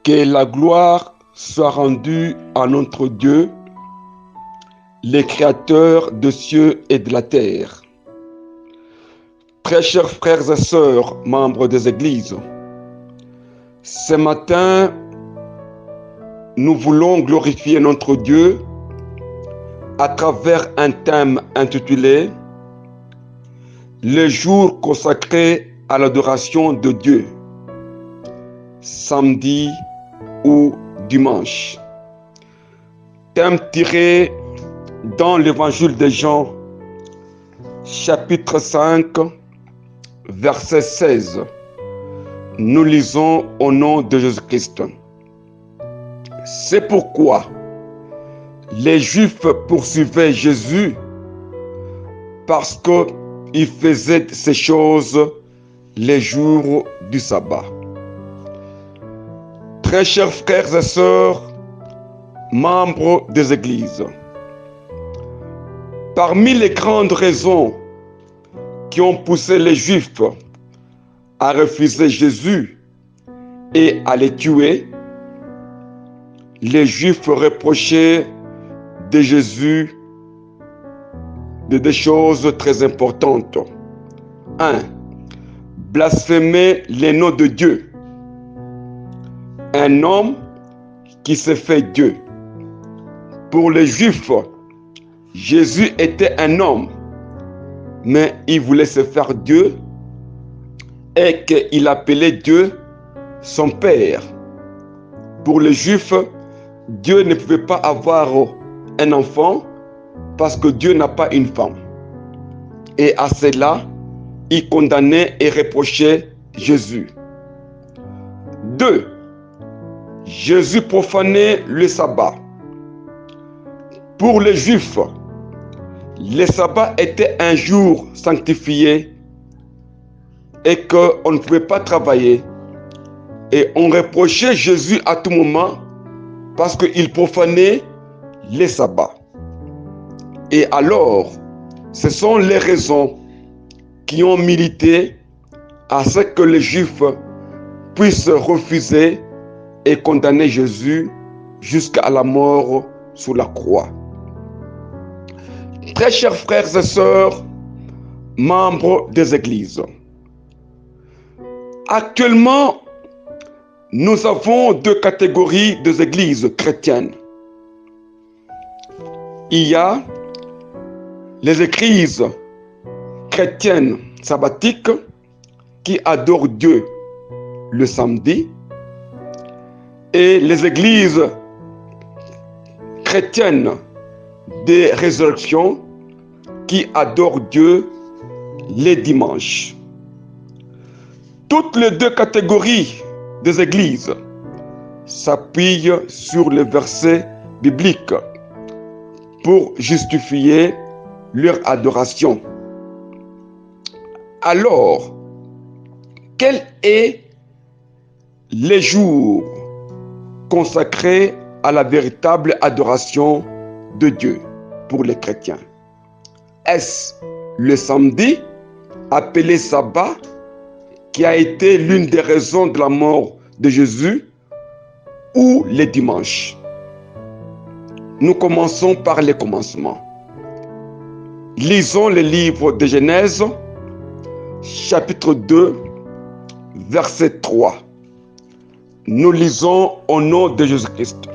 Que la gloire soit rendue à notre Dieu, le Créateur des cieux et de la terre. Très chers frères et sœurs, membres des églises, ce matin, nous voulons glorifier notre Dieu à travers un thème intitulé « Le jour consacré à l'adoration de Dieu », samedi ou dimanche. Thème tiré dans l'évangile de Jean, chapitre 5, verset 16. Nous lisons au nom de Jésus-Christ. C'est pourquoi les Juifs poursuivaient Jésus parce qu'il faisait ces choses les jours du sabbat. Très chers frères et sœurs, membres des églises, parmi les grandes raisons qui ont poussé les Juifs à refuser Jésus et à les tuer, les Juifs reprochaient de Jésus des choses très importantes. 1. Blasphémer le nom de Dieu. Un homme qui se fait Dieu. Pour les Juifs, Jésus était un homme, mais il voulait se faire Dieu et qu'il appelait Dieu son Père. Pour les Juifs, Dieu ne pouvait pas avoir un enfant parce que Dieu n'a pas une femme. Et à cela, il condamnait et reprochait Jésus. 2. Jésus profanait le sabbat. Pour les Juifs, le sabbat était un jour sanctifié et qu'on ne pouvait pas travailler. Et on reprochait Jésus à tout moment parce qu'il profanait le sabbat. Et alors, ce sont les raisons qui ont milité à ce que les Juifs puissent refuser et condamner Jésus jusqu'à la mort sur la croix. Très chers frères et sœurs, membres des églises, actuellement, nous avons deux catégories d'églises chrétiennes. Il y a les églises chrétiennes sabbatiques qui adorent Dieu le samedi et les églises chrétiennes de résurrection qui adorent Dieu les dimanches. Toutes les deux catégories des églises s'appuient sur les versets bibliques pour justifier leur adoration. Alors, quel est le jour consacré à la véritable adoration de Dieu pour les chrétiens? Est-ce le samedi, appelé sabbat, qui a été l'une des raisons de la mort de Jésus, ou le dimanche? Nous commençons par les commencements. Lisons le livre de Genèse, chapitre 2, verset 3. Nous lisons au nom de Jésus-Christ.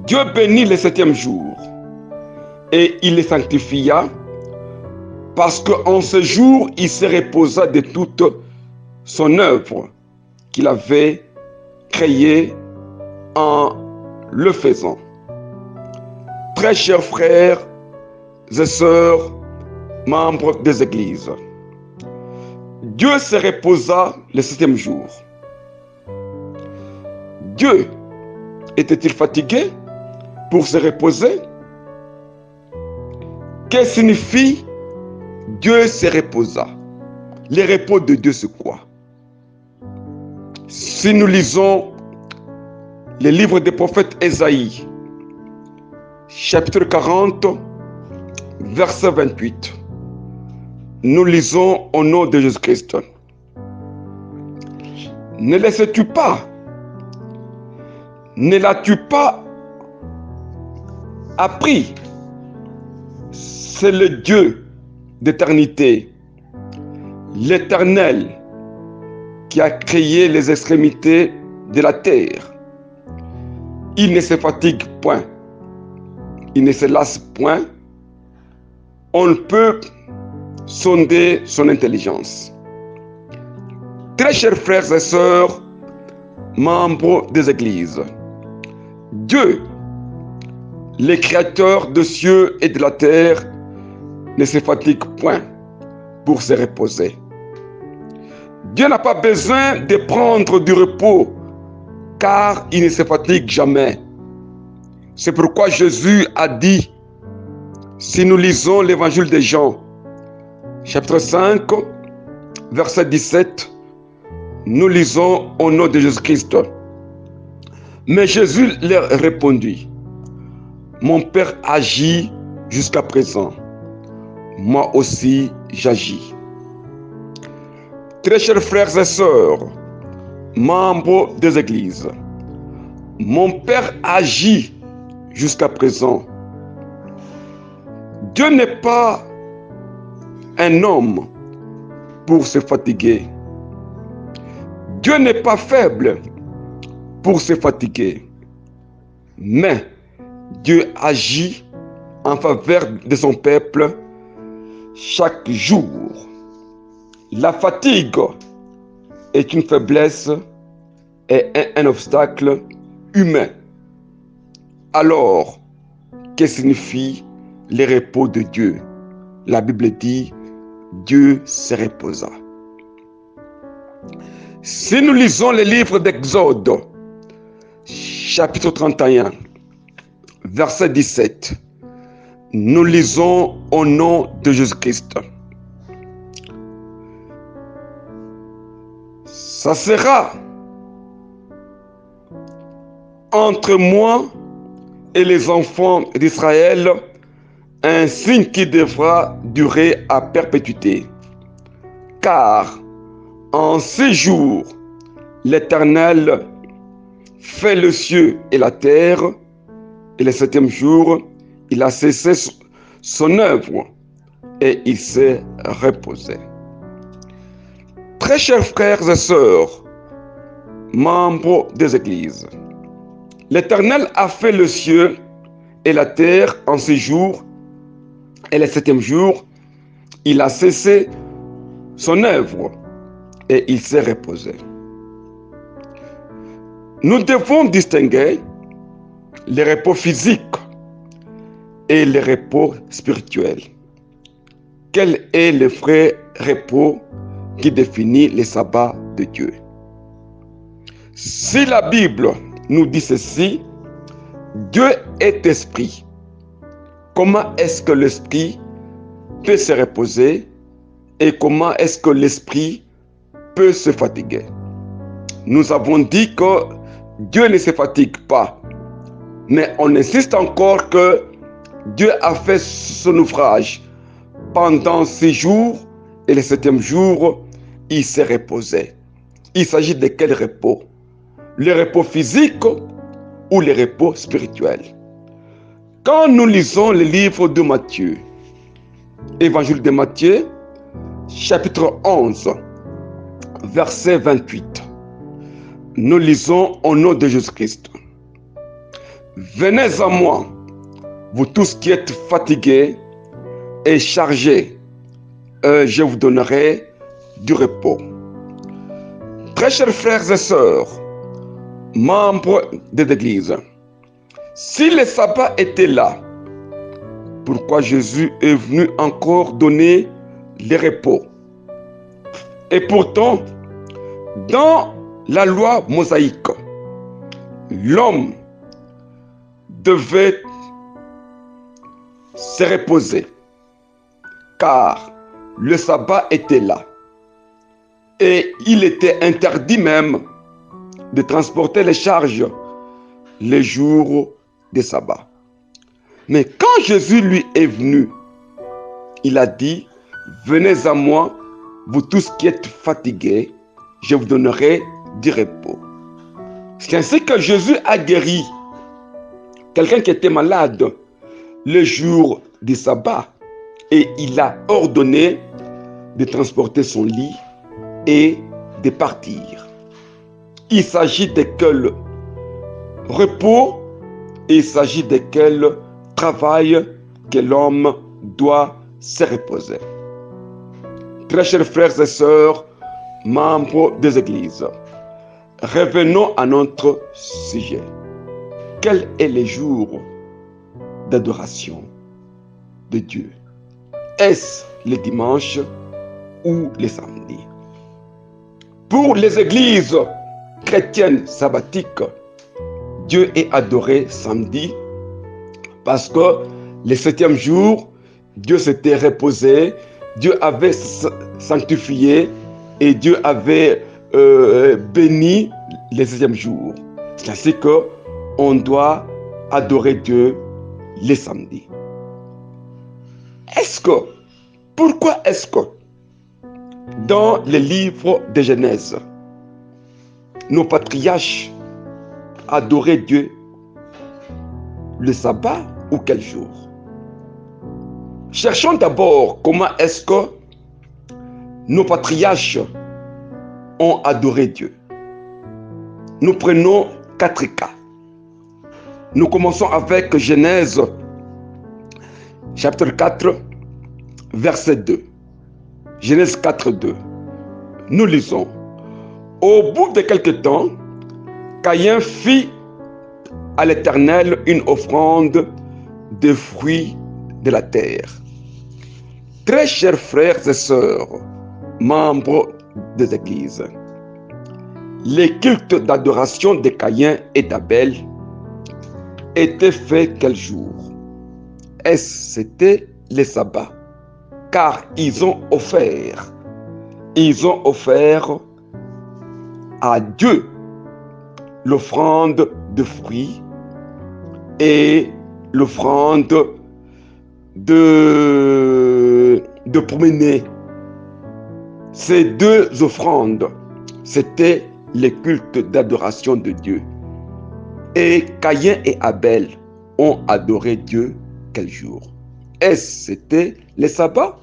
Dieu bénit le septième jour et il le sanctifia parce qu'en ce jour, il se reposa de toute son œuvre qu'il avait créée en le faisant. Très chers frères et sœurs, membres des églises, Dieu se reposa le septième jour. Dieu était-il fatigué pour se reposer? Que signifie Dieu se reposa? Le repos de Dieu, c'est quoi? Si nous lisons le livre des prophètes Ésaïe, chapitre 40, verset 28, nous lisons au nom de Jésus-Christ. Ne laisses-tu pas Ne l'as-tu pas appris? C'est le Dieu d'éternité, l'Éternel, qui a créé les extrémités de la terre. Il ne se fatigue point, il ne se lasse point. On ne peut sonder son intelligence. Très chers frères et sœurs, membres des églises, Dieu, le créateur des cieux et de la terre, ne se fatigue point pour se reposer. Dieu n'a pas besoin de prendre du repos, car il ne se fatigue jamais. C'est pourquoi Jésus a dit, si nous lisons l'évangile de Jean, chapitre 5, verset 17, nous lisons au nom de Jésus-Christ. Mais Jésus leur répondit, mon Père agit jusqu'à présent, moi aussi j'agis. Très chers frères et sœurs, membres des églises, mon Père agit jusqu'à présent. Dieu n'est pas un homme pour se fatiguer. Dieu n'est pas faible pour se fatiguer. Mais Dieu agit en faveur de son peuple chaque jour. La fatigue est une faiblesse et un obstacle humain. Alors, que signifie le repos de Dieu? La Bible dit, Dieu se reposa. Si nous lisons le livre d'Exode, chapitre 31, verset 17, nous lisons au nom de Jésus-Christ. Ça sera entre moi et les enfants d'Israël un signe qui devra durer à perpétuité. Car en 6 jours, l'Éternel fait le ciel et la terre, et le 7e jour, il a cessé son œuvre et il s'est reposé. Très chers frères et sœurs, membres des églises, l'Éternel a fait le ciel et la terre en 6 jours, et le 7e jour, il a cessé son œuvre et il s'est reposé. Nous devons distinguer le repos physique et le repos spirituel. Quel est le vrai repos qui définit le sabbat de Dieu? Si la Bible nous dit ceci, Dieu est esprit. Comment est-ce que l'esprit peut se reposer et comment est-ce que l'esprit peut se fatiguer? Nous avons dit que Dieu ne se fatigue pas, mais on insiste encore que Dieu a fait son ouvrage pendant 6 jours et le 7e jour, il s'est reposé. Il s'agit de quel repos? Le repos physique ou le repos spirituel? Quand nous lisons le livre de Matthieu, évangile de Matthieu, chapitre 11, verset 28, nous lisons au nom de Jésus-Christ. Venez à moi, vous tous qui êtes fatigués et chargés, je vous donnerai du repos. Très chers frères et sœurs, membres de l'Église, si le sabbat était là, pourquoi Jésus est venu encore donner le repos? Et pourtant, dans la loi mosaïque, l'homme devait se reposer, car le sabbat était là. Et il était interdit même de transporter les charges les jours de sabbat. Mais quand Jésus lui est venu, il a dit, venez à moi, vous tous qui êtes fatigués, je vous donnerai du repos. C'est ainsi que Jésus a guéri quelqu'un qui était malade le jour du sabbat et il a ordonné de transporter son lit et de partir. Il s'agit de quel repos, il s'agit de quel travail que l'homme doit se reposer. Très chers frères et sœurs, membres des églises, revenons à notre sujet. Quel est le jour d'adoration de Dieu? Est-ce le dimanche ou le samedi? Pour les églises chrétiennes sabbatiques, Dieu est adoré samedi parce que le 7e jour, Dieu s'était reposé, Dieu avait sanctifié et Dieu avait béni le 7e jour. C'est ainsi qu'on doit adorer Dieu les samedis. Pourquoi est-ce que dans les livres de Genèse, nos patriarches adoraient Dieu le sabbat ou quel jour? Cherchons d'abord comment est-ce que nos patriarches ont adoré Dieu. Nous prenons 4 cas. Nous commençons avec Genèse chapitre 4, verset 2. Genèse 4, 2. Nous lisons. Au bout de quelque temps, Caïn fit à l'Éternel une offrande de fruits de la terre. Très chers frères et sœurs, membres des églises, les cultes d'adoration de Caïn et d'Abel étaient faits quel jour? C'était le sabbat, car ils ont offert à Dieu l'offrande de fruits et l'offrande de promener. Ces deux offrandes, c'était le culte d'adoration de Dieu. Et Caïn et Abel ont adoré Dieu quel jour? C'était le sabbat?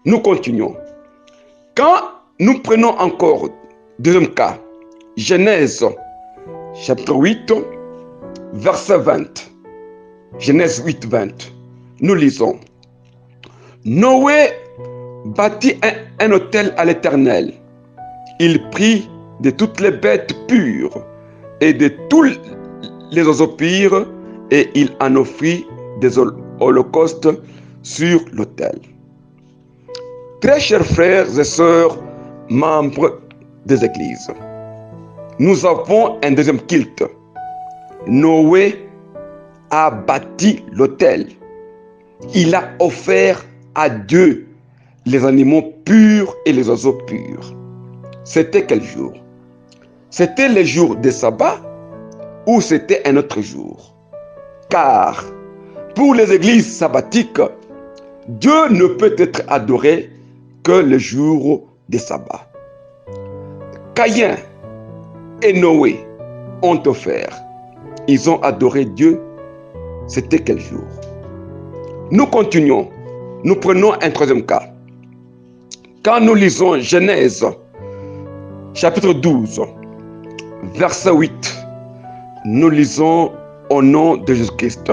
Nous continuons. Quand nous prenons encore deuxième cas, Genèse chapitre 8, verset 20. Genèse 8, 20. Nous lisons. Noé bâtit un autel à l'Éternel. Il prit de toutes les bêtes pures et de tous les oiseaux purs et il en offrit des holocaustes sur l'autel. Très chers frères et sœurs, membres des églises, nous avons un deuxième culte. Noé a bâti l'autel. Il a offert à Dieu les animaux purs et les oiseaux purs. C'était quel jour? C'était le jour de sabbat ou c'était un autre jour? Car pour les églises sabbatiques, Dieu ne peut être adoré que le jour de sabbat. Caïn et Noé ont offert. Ils ont adoré Dieu. C'était quel jour? Nous continuons. Nous prenons un troisième cas. Quand nous lisons Genèse, chapitre 12, verset 8, nous lisons au nom de Jésus-Christ.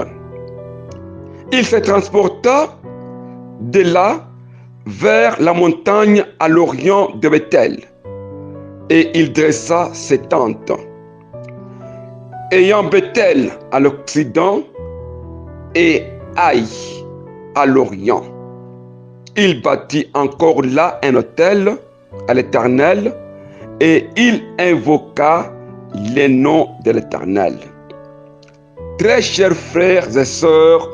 Il se transporta de là vers la montagne à l'orient de Bethel, et il dressa ses tentes. Ayant Bethel à l'occident et Haï à l'orient, il bâtit encore là un autel à l'Éternel et il invoqua le nom de l'Éternel. Très chers frères et sœurs,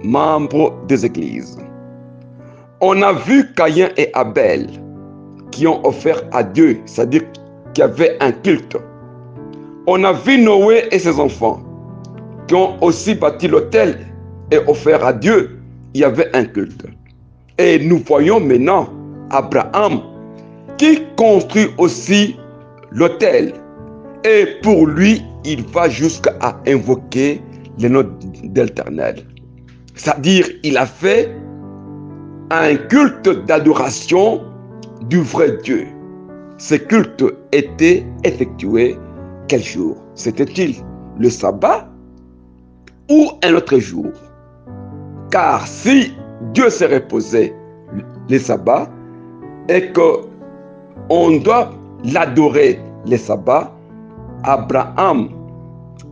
membres des églises, on a vu Caïn et Abel qui ont offert à Dieu, c'est-à-dire qui avaient un culte. On a vu Noé et ses enfants qui ont aussi bâti l'autel et offert à Dieu. Il y avait un culte. Et nous voyons maintenant Abraham qui construit aussi l'autel. Et pour lui, il va jusqu'à invoquer le nom d'Éternel. C'est-à-dire, il a fait un culte d'adoration du vrai Dieu. Ce culte était effectué quel jour? C'était-il le sabbat ou un autre jour? Car si Dieu s'est reposé le sabbat et qu'on doit l'adorer le sabbat, Abraham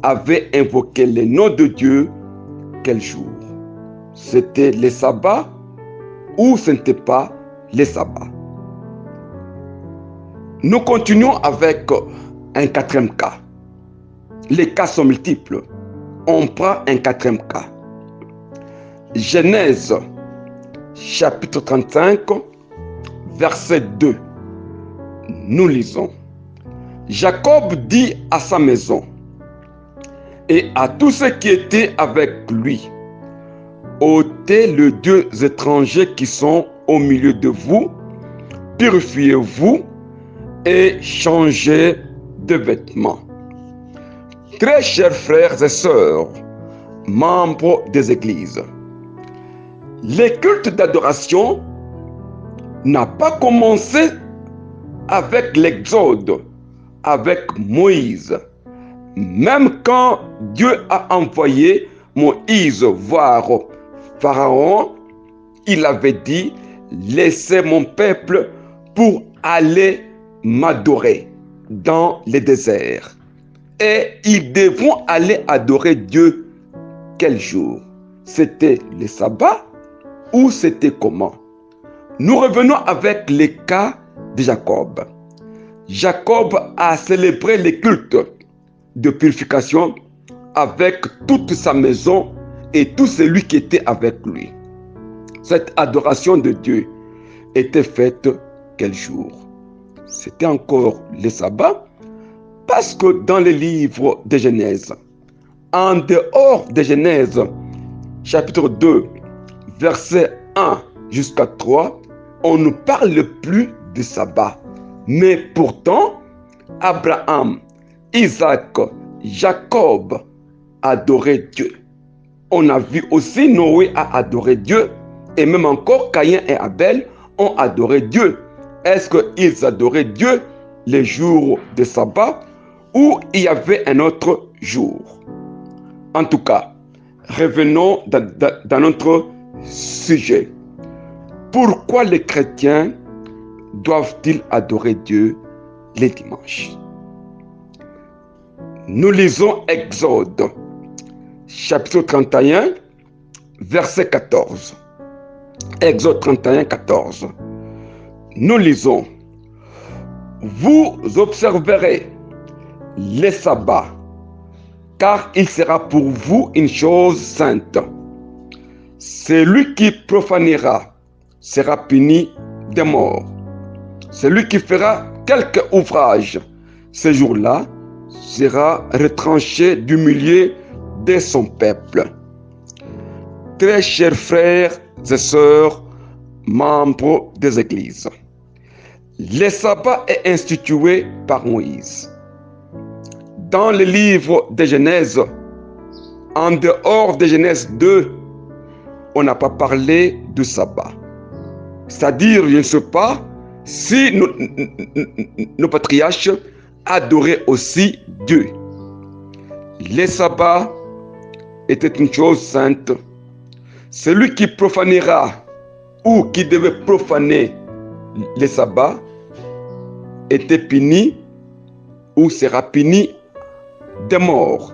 avait invoqué le nom de Dieu quel jour? C'était le sabbat ou ce n'était pas le sabbat? Nous continuons avec un quatrième cas. Les cas sont multiples. On prend un quatrième cas. Genèse, chapitre 35, verset 2. Nous lisons. Jacob dit à sa maison et à tous ceux qui étaient avec lui, ôtez les dieux étrangers qui sont au milieu de vous, purifiez-vous et changez de vêtements. Très chers frères et sœurs, membres des églises, le culte d'adoration n'a pas commencé avec l'Exode, avec Moïse. Même quand Dieu a envoyé Moïse voir Pharaon, il avait dit, laissez mon peuple pour aller m'adorer dans le désert. Et ils devront aller adorer Dieu quel jour? C'était le sabbat ou c'était comment? Nous revenons avec le cas de Jacob. Jacob a célébré le culte de purification avec toute sa maison et tout celui qui était avec lui. Cette adoration de Dieu était faite quel jour? C'était encore le sabbat, parce que dans le livre de Genèse, en dehors de Genèse, chapitre 2, verset 1 jusqu'à 3, on ne parle plus de sabbat. Mais pourtant, Abraham, Isaac, Jacob adoraient Dieu. On a vu aussi Noé a adoré Dieu, et même encore Caïn et Abel ont adoré Dieu. Est-ce qu'ils adoraient Dieu les jours de sabbat ou il y avait un autre jour? En tout cas, revenons dans notre sujet. Pourquoi les chrétiens doivent-ils adorer Dieu les dimanches? Nous lisons Exode, chapitre 31, verset 14. Exode 31, 14. Nous lisons. Vous observerez les sabbats, car il sera pour vous une chose sainte. Celui qui profanera sera puni de mort. Celui qui fera quelque ouvrage ce jour-là sera retranché du milieu de son peuple. Très chers frères et sœurs, membres des églises, le sabbat est institué par Moïse. Dans le livre de Genèse, en dehors de Genèse 2, on n'a pas parlé du sabbat. C'est-à-dire, je ne sais pas si nos patriarches adoraient aussi Dieu. Le sabbat était une chose sainte. Celui qui profanera ou qui devait profaner le sabbat était puni ou sera puni de mort.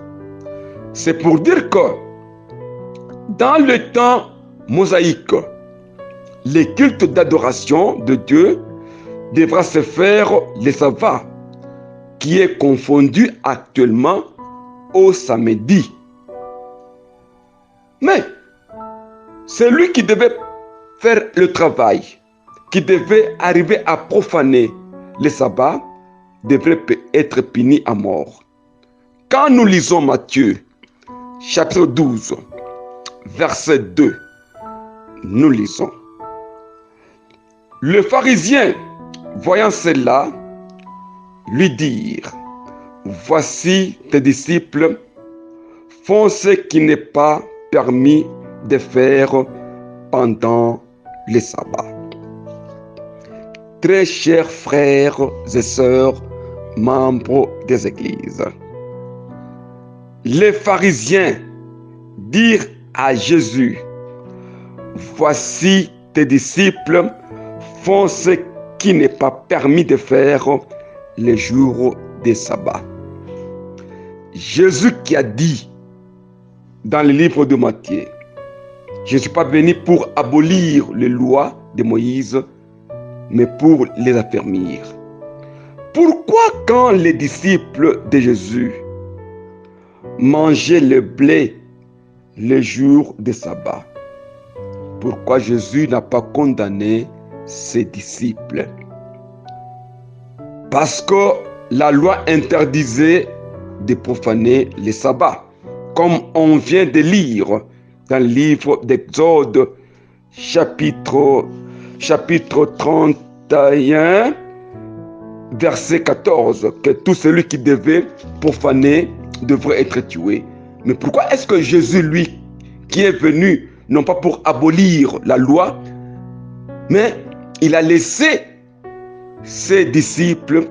C'est pour dire que dans le temps mosaïque, le culte d'adoration de Dieu devra se faire le sabbat, qui est confondu actuellement au samedi. Mais celui qui devait faire le travail, qui devait arriver à profaner le sabbat, devrait être puni à mort. Quand nous lisons Matthieu, chapitre 12, verset 2, nous lisons. Le pharisien, voyant cela, lui dire, voici tes disciples font ce qui n'est pas permis de faire pendant le sabbat. Très chers frères et sœurs, membres des églises, les pharisiens dirent à Jésus, voici tes disciples font ce qui n'est pas permis de faire les jours des sabbats. Jésus qui a dit dans le livre de Matthieu, je ne suis pas venu pour abolir les lois de Moïse, mais pour les affermir. Pourquoi quand les disciples de Jésus mangeaient le blé les jours de sabbat, pourquoi Jésus n'a pas condamné ses disciples? Parce que la loi interdisait de profaner les sabbats, comme on vient de lire dans le livre d'Exode, chapitre 31, verset 14, que tout celui qui devait profaner devrait être tué. Mais pourquoi est-ce que Jésus, lui, qui est venu, non pas pour abolir la loi, mais il a laissé ses disciples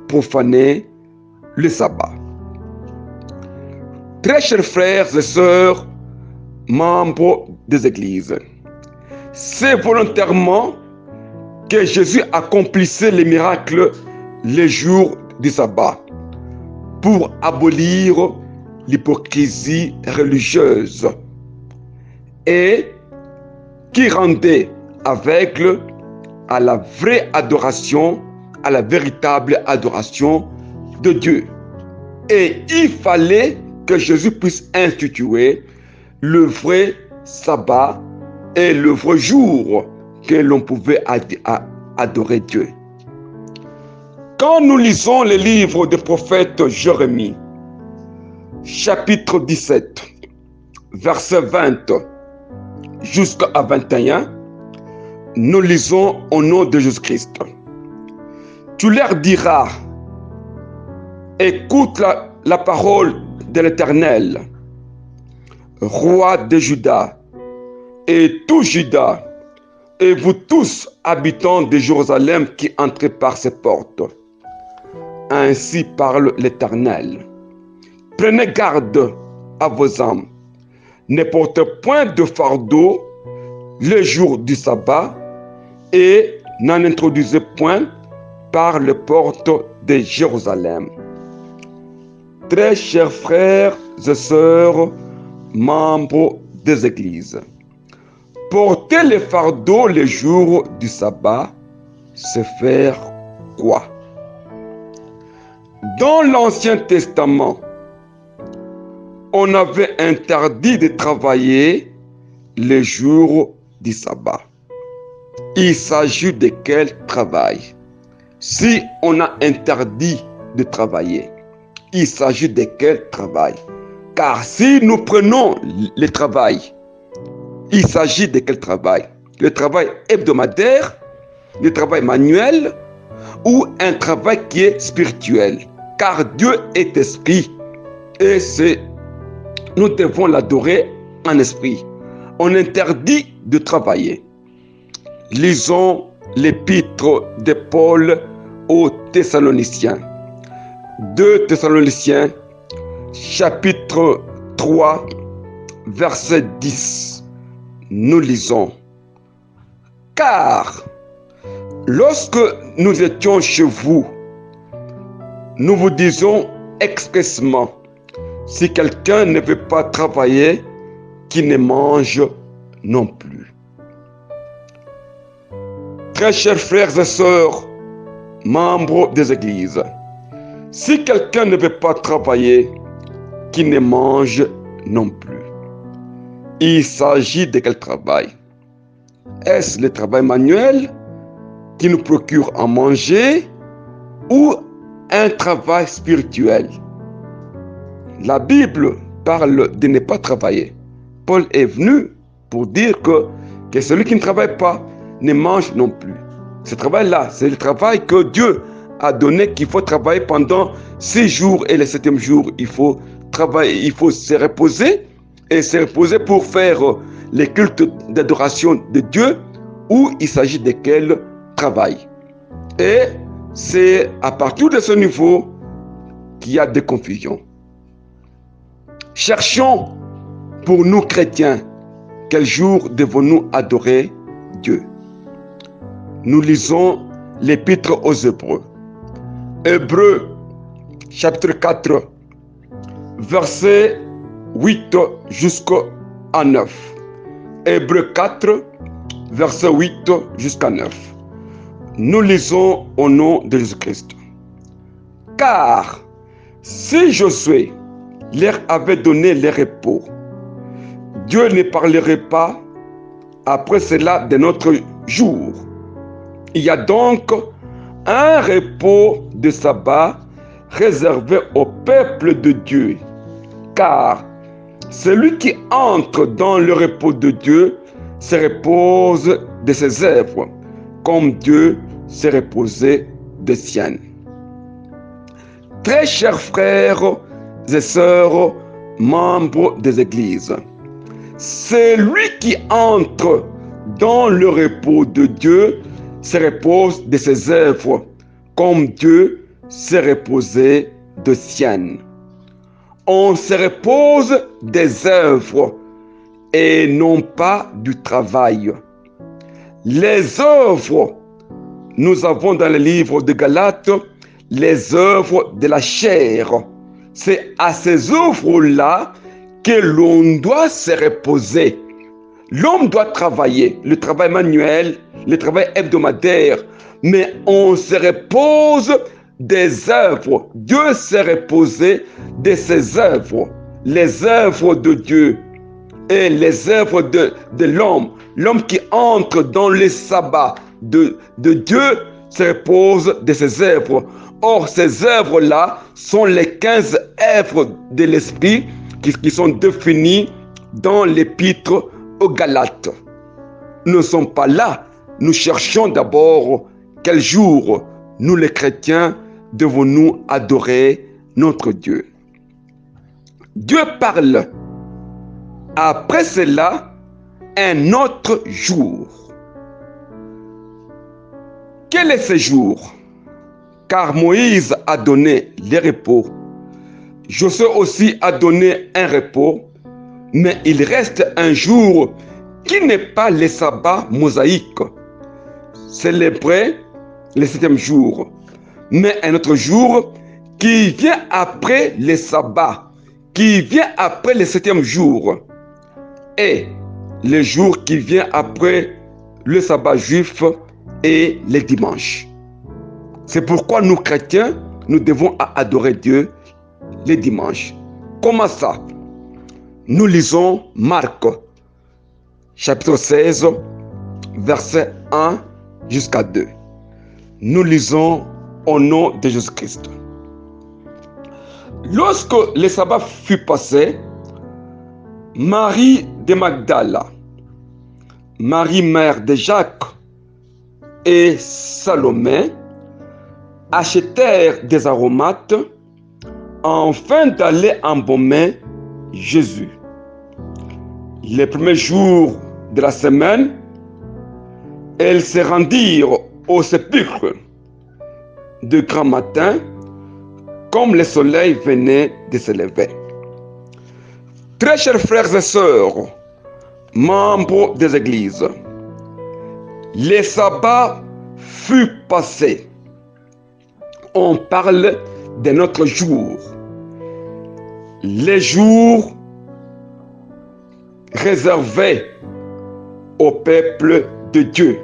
profaner le sabbat? Très chers frères et sœurs, membres des églises, c'est volontairement que Jésus accomplissait les miracles les jours du sabbat pour abolir l'hypocrisie religieuse et qui rendait aveugle à la vraie adoration, à la véritable adoration de Dieu. Et il fallait que Jésus puisse instituer le vrai sabbat et le vrai jour que l'on pouvait adorer Dieu. Quand nous lisons le livre du prophète Jérémie, chapitre 17, verset 20 jusqu'à 21, nous lisons au nom de Jésus-Christ. Tu leur diras, écoute la parole de l'Éternel, roi de Juda, et tout Juda, et vous tous habitants de Jérusalem qui entrez par ses portes. Ainsi parle l'Éternel. Prenez garde à vos âmes. Ne portez point de fardeau le jour du sabbat et n'en introduisez point par les portes de Jérusalem. Très chers frères et sœurs, membres des églises, porter le fardeau le jour du sabbat, c'est faire quoi? Dans l'Ancien Testament, on avait interdit de travailler les jours du sabbat. Il s'agit de quel travail? Si on a interdit de travailler, il s'agit de quel travail? Car si nous prenons le travail, il s'agit de quel travail? Le travail hebdomadaire, le travail manuel ou un travail qui est spirituel? Car Dieu est esprit et nous devons l'adorer en esprit. On interdit de travailler. Lisons l'épître de Paul aux Thessaloniciens. 2 Thessaloniciens, chapitre 3, verset 10. Nous lisons. Car lorsque nous étions chez vous, nous vous disons expressément, si quelqu'un ne veut pas travailler, qu'il ne mange non plus. Très chers frères et sœurs, membres des églises, si quelqu'un ne veut pas travailler, qu'il ne mange non plus. Il s'agit de quel travail? Est-ce le travail manuel qui nous procure à manger ou un travail spirituel? La Bible parle de ne pas travailler. Paul est venu pour dire que celui qui ne travaille pas ne mange non plus. Ce travail-là, c'est le travail que Dieu a donné qu'il faut travailler pendant 6 jours et le 7e jour, il faut travailler, il faut se reposer et se reposer pour faire les cultes d'adoration de Dieu où il s'agit de quel travail. Et c'est à partir de ce niveau qu'il y a des confusions. Cherchons pour nous chrétiens, quel jour devons-nous adorer Dieu? Nous lisons l'épître aux Hébreux. Hébreux, chapitre 4, versets 8 jusqu'à 9. Hébreux 4, verset 8 jusqu'à 9. Nous lisons au nom de Jésus-Christ. Car si Josué leur avait donné le repos, Dieu ne parlerait pas après cela de notre jour. Il y a donc un repos de sabbat réservé au peuple de Dieu. Car celui qui entre dans le repos de Dieu se repose de ses œuvres, comme Dieu s'est reposé des siennes. Très chers frères et sœurs, membres des églises, celui qui entre dans le repos de Dieu se repose de ses œuvres, comme Dieu s'est reposé de siennes. On se repose des œuvres et non pas du travail. Les œuvres, nous avons dans le livre de Galates, les œuvres de la chair. C'est à ces œuvres-là que l'on doit se reposer. L'homme doit travailler, le travail manuel, le travail hebdomadaire, mais on se repose des œuvres. Dieu s'est reposé de ses œuvres, les œuvres de Dieu et les œuvres de l'homme. L'homme qui entre dans le sabbat de Dieu se repose de ses œuvres. Or, ces œuvres-là sont les 15 œuvres de l'Esprit qui sont définies dans l'épître aux Galates. Nous ne sommes pas là. Nous cherchons d'abord quel jour nous les chrétiens devons-nous adorer notre Dieu. Dieu parle. Après cela, un autre jour. Quel est ce jour? Car Moïse a donné le repos. Josué aussi a donné un repos, mais il reste un jour qui n'est pas le sabbat mosaïque, célébré le 7e jour, mais un autre jour qui vient après le sabbat, qui vient après le 7e jour, et le jour qui vient après le sabbat juif et le dimanche. C'est pourquoi nous chrétiens, nous devons adorer Dieu les dimanches. Comment ça? Nous lisons Marc, chapitre 16, verset 1 jusqu'à 2. Nous lisons au nom de Jésus-Christ. Lorsque le sabbat fut passé, Marie de Magdala, Marie mère de Jacques et Salomé achetèrent des aromates afin d'aller embaumer Jésus. Les premiers jours de la semaine, elles se rendirent au sépulcre de grand matin, comme le soleil venait de se lever. Très chers frères et sœurs, membres des églises, le sabbat fut passé. On parle de notre jour. Les jours réservés au peuple de Dieu,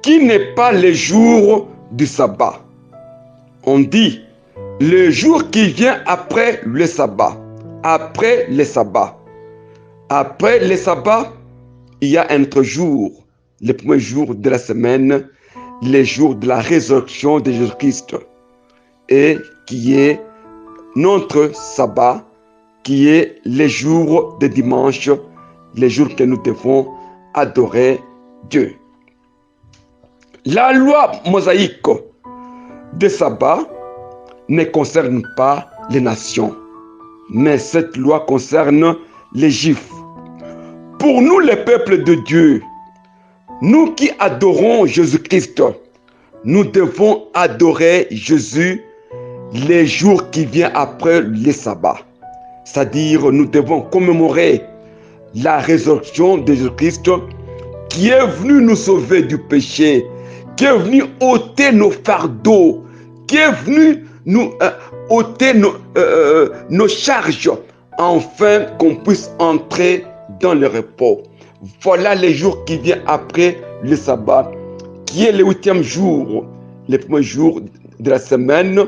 qui n'est pas le jour du sabbat. On dit le jour qui vient après le sabbat. Après le sabbat. Après le sabbat, il y a un autre jour, le premier jour de la semaine, le jour de la résurrection de Jésus-Christ, et qui est notre sabbat, qui est le jour de dimanche, le jour que nous devons adorer Dieu. La loi mosaïque des sabbats ne concerne pas les nations, mais cette loi concerne les Juifs. Pour nous, les peuples de Dieu, nous qui adorons Jésus-Christ, nous devons adorer Jésus les jours qui viennent après les sabbats. C'est-à-dire, nous devons commémorer la résurrection de Jésus-Christ qui est venu nous sauver du péché, qui est venu ôter nos fardeaux, qui est venu nous ôter nos charges, afin qu'on puisse entrer dans le repos. Voilà les jours qui viennent après le sabbat, qui est le 8e jour, le premier jour de la semaine,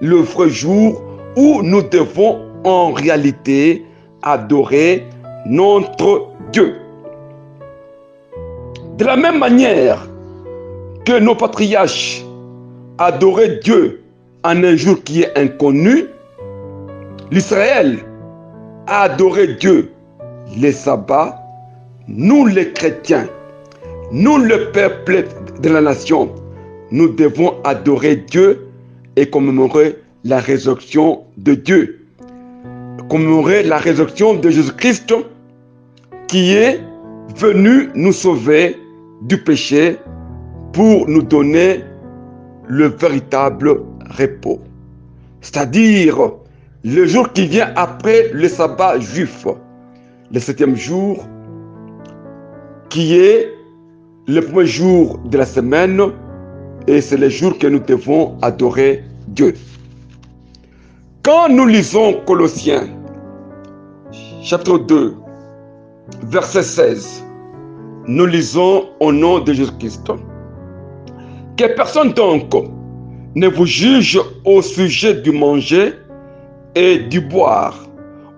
le vrai jour où nous devons en réalité adorer notre Dieu. De la même manière que nos patriarches adoraient Dieu en un jour qui est inconnu, l'Israël a adoré Dieu les sabbats. Nous les chrétiens, nous le peuple de la nation, nous devons adorer Dieu et commémorer la résurrection de Dieu. Commémorer la résurrection de Jésus-Christ qui est venu nous sauver du péché pour nous donner le véritable repos. C'est-à-dire le jour qui vient après le sabbat juif, le 7e jour, qui est le premier jour de la semaine, et c'est le jour que nous devons adorer Dieu. Quand nous lisons Colossiens, chapitre 2, verset 16, nous lisons au nom de Jésus-Christ. Que personne donc ne vous juge au sujet du manger et du boire,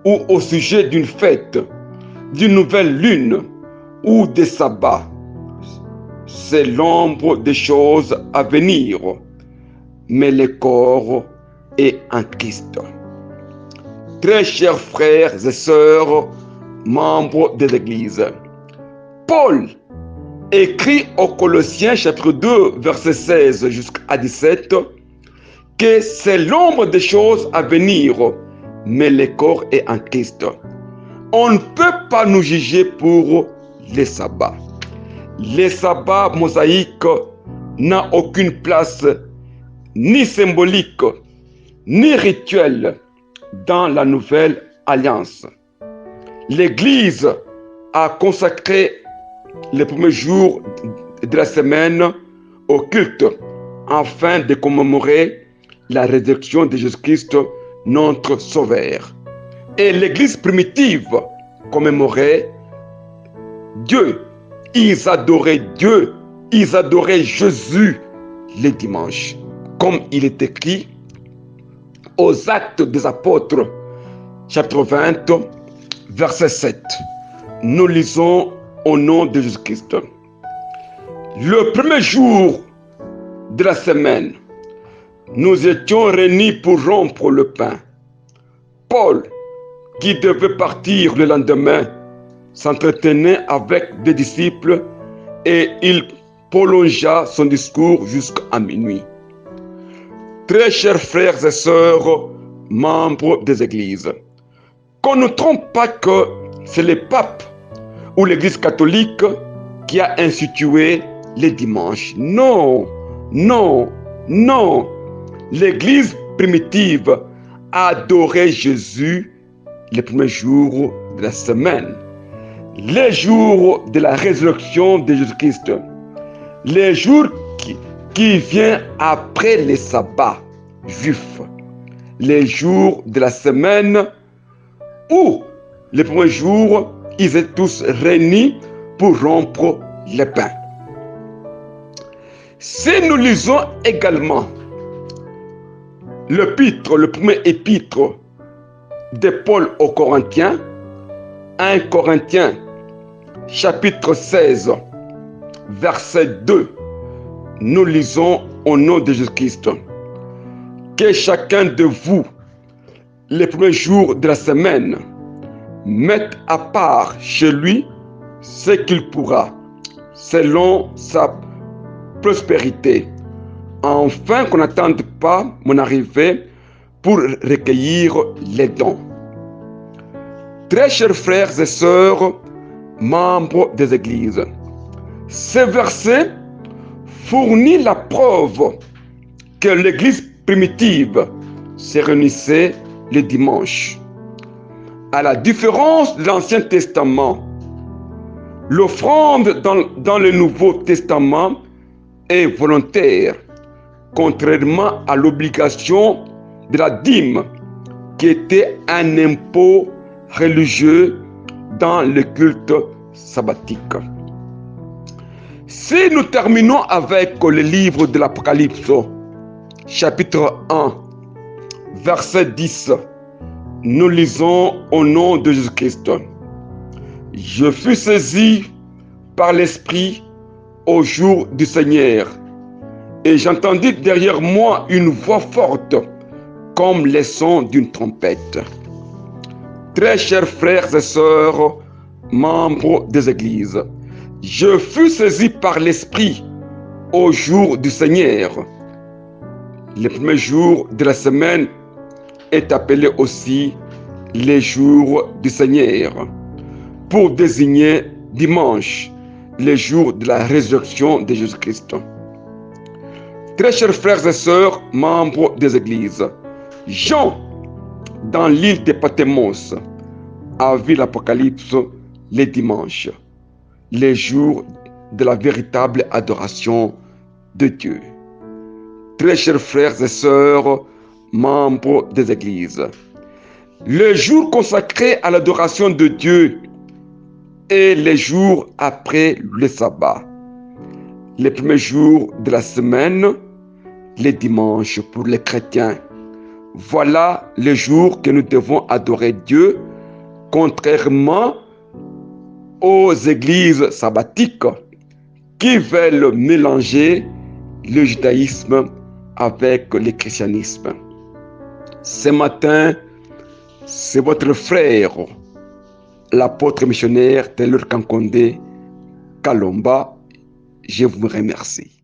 ou au sujet d'une fête, d'une nouvelle lune, ou des sabbats. C'est l'ombre des choses à venir, mais le corps est en Christ. Très chers frères et sœurs, membres de l'Église, Paul écrit aux Colossiens chapitre 2, verset 16 jusqu'à 17, que c'est l'ombre des choses à venir, mais le corps est en Christ. On ne peut pas nous juger pour les sabbats. Les sabbats mosaïques n'ont aucune place ni symbolique, ni rituelle dans la nouvelle alliance. L'Église a consacré les premiers jours de la semaine au culte afin de commémorer la résurrection de Jésus-Christ, notre Sauveur. Et l'Église primitive commémorait Dieu. Ils adoraient Dieu, ils adoraient Jésus les dimanches. Comme il est écrit aux Actes des Apôtres, chapitre 20, verset 7. Nous lisons au nom de Jésus-Christ. Le premier jour de la semaine, nous étions réunis pour rompre le pain. Paul, qui devait partir le lendemain, s'entretenait avec des disciples et il prolongea son discours jusqu'à minuit. Très chers frères et sœurs, membres des églises, qu'on ne trompe pas que c'est le pape ou l'église catholique qui a institué les dimanches. Non, non, non. L'église primitive a adoré Jésus les premiers jours de la semaine. Les jours de la résurrection de Jésus-Christ, les jours qui viennent après les sabbats juifs, les jours de la semaine où les premiers jours, ils étaient tous réunis pour rompre le pain. Si nous lisons également l'épître, le premier épître de Paul aux Corinthiens, 1 Corinthiens, chapitre 16, verset 2, nous lisons au nom de Jésus-Christ. Que chacun de vous, les premiers jours de la semaine, mette à part chez lui ce qu'il pourra, selon sa prospérité, afin qu'on n'attende pas mon arrivée pour recueillir les dons. Très chers frères et sœurs, membres des églises, ce verset fournit la preuve que l'église primitive se réunissait le dimanche. À la différence de l'Ancien Testament, l'offrande dans le Nouveau Testament est volontaire, contrairement à l'obligation de la dîme, qui était un impôt religieux dans le culte sabbatique. Si nous terminons avec le livre de l'Apocalypse, chapitre 1, verset 10, nous lisons au nom de Jésus-Christ. Je fus saisi par l'Esprit au jour du Seigneur, et j'entendis derrière moi une voix forte, comme le son d'une trompette. Très chers frères et sœurs, membres des églises, je fus saisi par l'Esprit au jour du Seigneur. Le premier jour de la semaine est appelé aussi les jours du Seigneur, pour désigner dimanche, le jour de la résurrection de Jésus-Christ. Très chers frères et sœurs, membres des églises, Jean, dans l'île de Patmos, a vu l'Apocalypse les dimanches, les jours de la véritable adoration de Dieu. Très chers frères et sœurs, membres des églises, le jour consacré à l'adoration de Dieu est les jours après le sabbat. Les premiers jours de la semaine, les dimanches pour les chrétiens. Voilà le jour que nous devons adorer Dieu, contrairement aux églises sabbatiques qui veulent mélanger le judaïsme avec le christianisme. Ce matin, c'est votre frère, l'apôtre missionnaire Taylor Kankonde Kalomba. Je vous remercie.